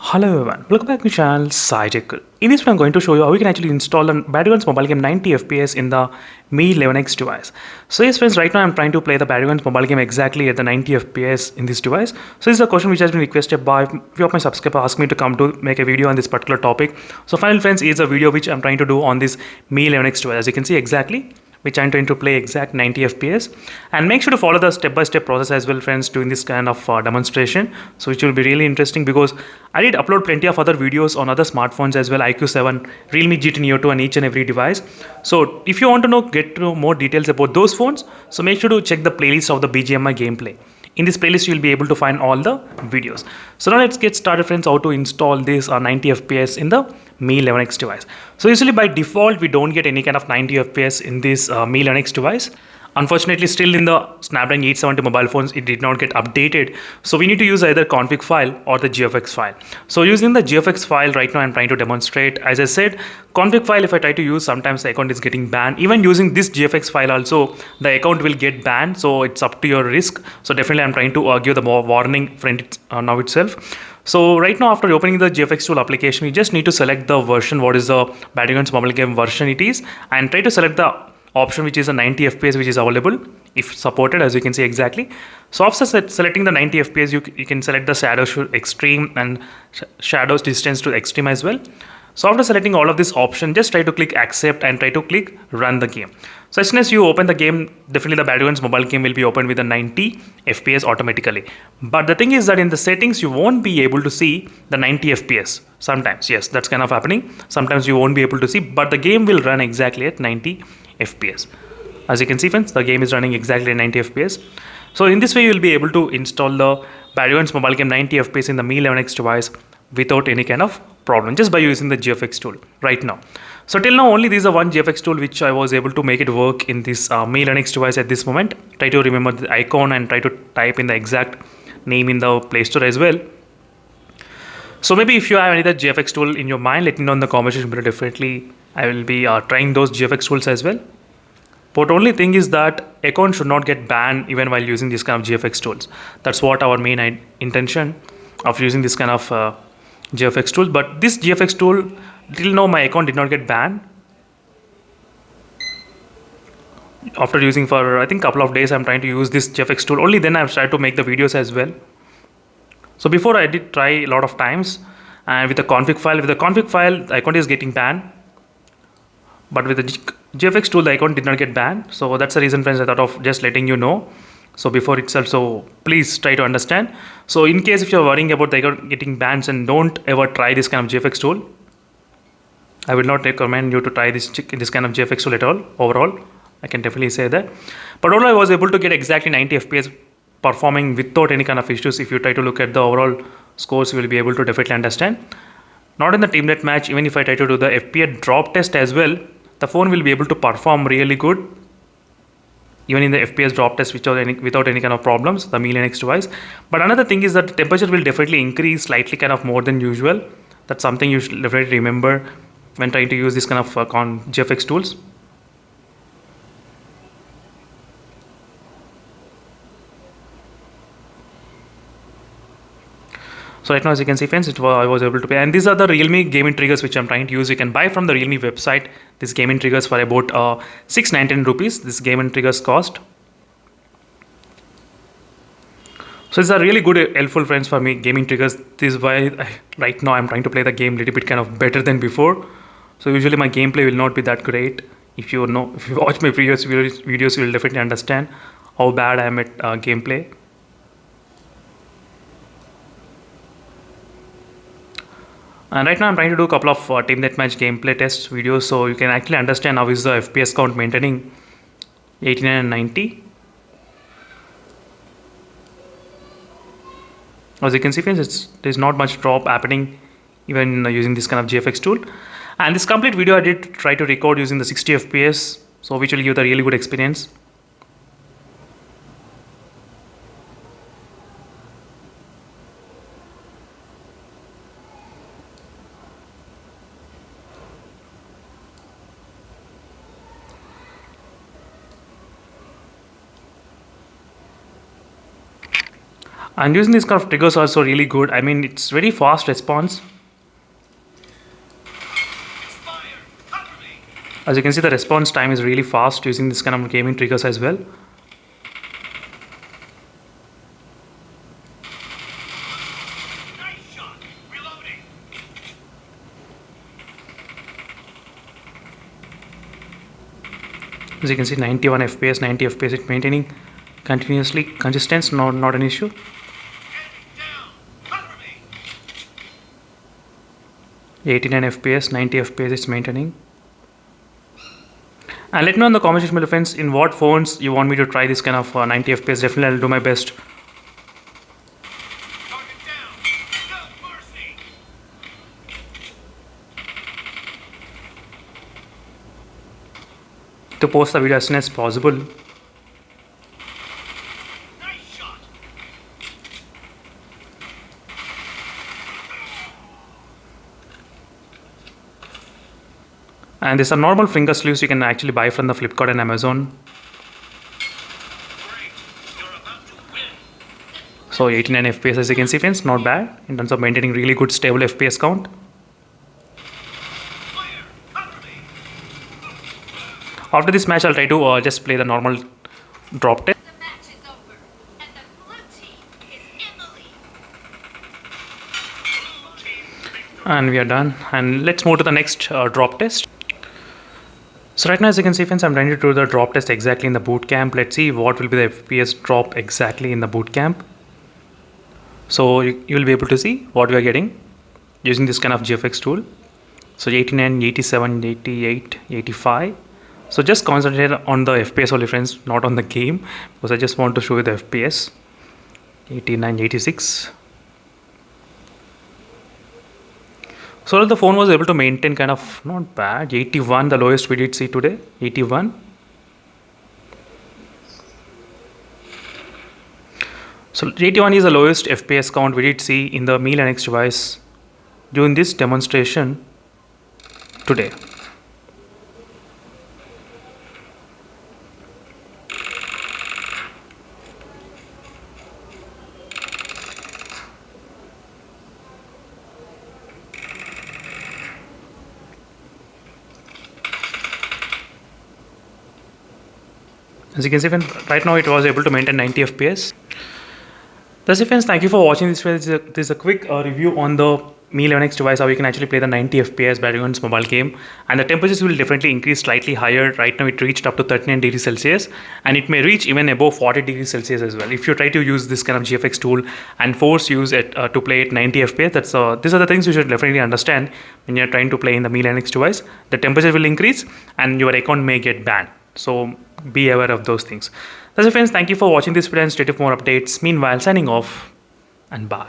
Hello everyone, welcome back to my channel SciTech. In this video, I'm going to show you how we can actually install a Battlegrounds mobile game 90 FPS in the Mi 11X device. So yes friends, right now I'm trying to play the Battlegrounds mobile game exactly at the 90 FPS in this device. So this is a question which has been requested by a few of my subscribers asking me to come to make a video on this particular topic. So finally friends, is a video which I'm trying to do on this Mi 11X device. As you can see exactly, which I'm trying to play exact 90 FPS, and make sure to follow the step-by-step process as well friends doing this kind of demonstration, so which will be really interesting because I did upload plenty of other videos on other smartphones as well, IQ7, Realme GT Neo 2 and each and every device. So if you want to get to know more details about those phones, so make sure to check the playlist of the BGMI gameplay. In this playlist you will be able to find all the videos. So now let's get started friends, how to install this 90 FPS in the Mi 11X device. So usually by default we don't get any kind of 90 FPS in this Mi 11X device. Unfortunately, still in the Snapdragon 870 mobile phones, it did not get updated. So we need to use either config file or the GFX file. So using the GFX file right now, I'm trying to demonstrate. As I said, config file, if I try to use, sometimes the account is getting banned. Even using this GFX file also, the account will get banned. So it's up to your risk. So definitely I'm trying to give the more warning friend now itself. So right now, after opening the GFX tool application, you just need to select the version, what is the Battlegrounds mobile game version it is, and try to select the option which is a 90 fps which is available if supported, as you can see exactly. So after selecting the 90 fps, you can select the shadow extreme and shadows distance to extreme as well. So after selecting all of this option, just try to click accept and try to click run the game. So as soon as you open the game, definitely the Battlegrounds mobile game will be opened with a 90 FPS automatically. But the thing is that in the settings, you won't be able to see the 90 FPS. Sometimes, yes, that's kind of happening. Sometimes you won't be able to see, but the game will run exactly at 90 FPS. As you can see friends, the game is running exactly at 90 FPS. So in this way, you will be able to install the Battlegrounds mobile game 90 FPS in the Mi 11X device without any kind of problem, just by using the GFX tool right now. So till now only this is a one GFX tool which I was able to make it work in this Mi 11X device at this moment. Try to remember the icon and try to type in the exact name in the Play Store as well. So maybe if you have any other GFX tool in your mind, let me know in the comment section below. Definitely I will be trying those GFX tools as well. But only thing is that account should not get banned even while using this kind of GFX tools. That's what our main intention of using this kind of GFX tool. But this GFX tool, till now my account did not get banned. After using for I think couple of days, I'm trying to use this GFX tool. Only then I've tried to make the videos as well. So before I did try a lot of times, and with the config file, the account is getting banned. But with the GFX tool, the account did not get banned. So that's the reason friends, I thought of just letting you know. So before itself, so please try to understand. So in case if you're worrying about the account getting banned, and don't ever try this kind of GFX tool. I will not recommend you to try this kind of GFX tool at all. Overall, I can definitely say that. But overall, I was able to get exactly 90 FPS performing without any kind of issues. If you try to look at the overall scores, you will be able to definitely understand. Not in the team match, even if I try to do the FPS drop test as well, the phone will be able to perform really good. Even in the FPS drop test without any kind of problems, the Mi 11X device. But another thing is that the temperature will definitely increase slightly kind of more than usual. That's something you should definitely remember when trying to use this kind of GFX tools. So right now, as you can see friends, I was able to pay, and these are the Realme gaming triggers which I'm trying to use. You can buy from the Realme website these gaming triggers for about 699 rupees. This gaming triggers cost. So these are really good, helpful friends for me, gaming triggers. This is why right now I'm trying to play the game a little bit kind of better than before. So usually my gameplay will not be that great. If you watch my previous videos, you will definitely understand how bad I am at gameplay. And right now I'm trying to do a couple of team deathmatch gameplay test videos, so you can actually understand how is the FPS count maintaining 89 and 90. As you can see friends, there's not much drop happening even using this kind of GFX tool. And this complete video I did try to record using the 60 FPS, so which will give the really good experience. And using these kind of triggers also really good. I mean, it's very fast response. As you can see, the response time is really fast using this kind of gaming triggers as well. As you can see, 91 FPS, 90 FPS, it's maintaining continuously consistent, not an issue. The 89 FPS, 90 FPS, it's maintaining. And let me know in the comment section below, friends, in what phones you want me to try this kind of 90 FPS. Definitely, I'll do my best. To post the video as soon as possible. And these are normal finger sleeves you can actually buy from the Flipkart and Amazon. So 89 FPS, as you can see, friends, not bad in terms of maintaining really good stable FPS count. After this match, I'll try to just play the normal drop test. The match is over, and the blue team is in the lead. And we are done. And let's move to the next drop test. So right now, as you can see, friends, I'm trying to do the drop test exactly in the boot camp. Let's see what will be the FPS drop exactly in the boot camp. So you will be able to see what we are getting using this kind of GFX tool. So 89, 87, 88, 85. So just concentrate on the FPS only, friends, not on the game, because I just want to show you the FPS. 89, 86. So the phone was able to maintain kind of not bad. 81, the lowest we did see today. 81. So 81 is the lowest FPS count we did see in the Mi Linux device during this demonstration today. As you can see, right now it was able to maintain 90 FPS. That's it, friends. Thank you for watching this video. This is a quick review on the Mi Linux device, how you can actually play the 90 FPS Battlegrounds mobile game. And the temperatures will definitely increase slightly higher. Right now it reached up to 39 degrees Celsius, and it may reach even above 40 degrees Celsius as well. If you try to use this kind of GFX tool and force use it to play at 90 FPS, these are the things you should definitely understand when you're trying to play in the Mi Linux device. The temperature will increase and your account may get banned. So be aware of those things. That's it, friends. Thank you for watching this video and stay tuned for more updates. Meanwhile, signing off and bye.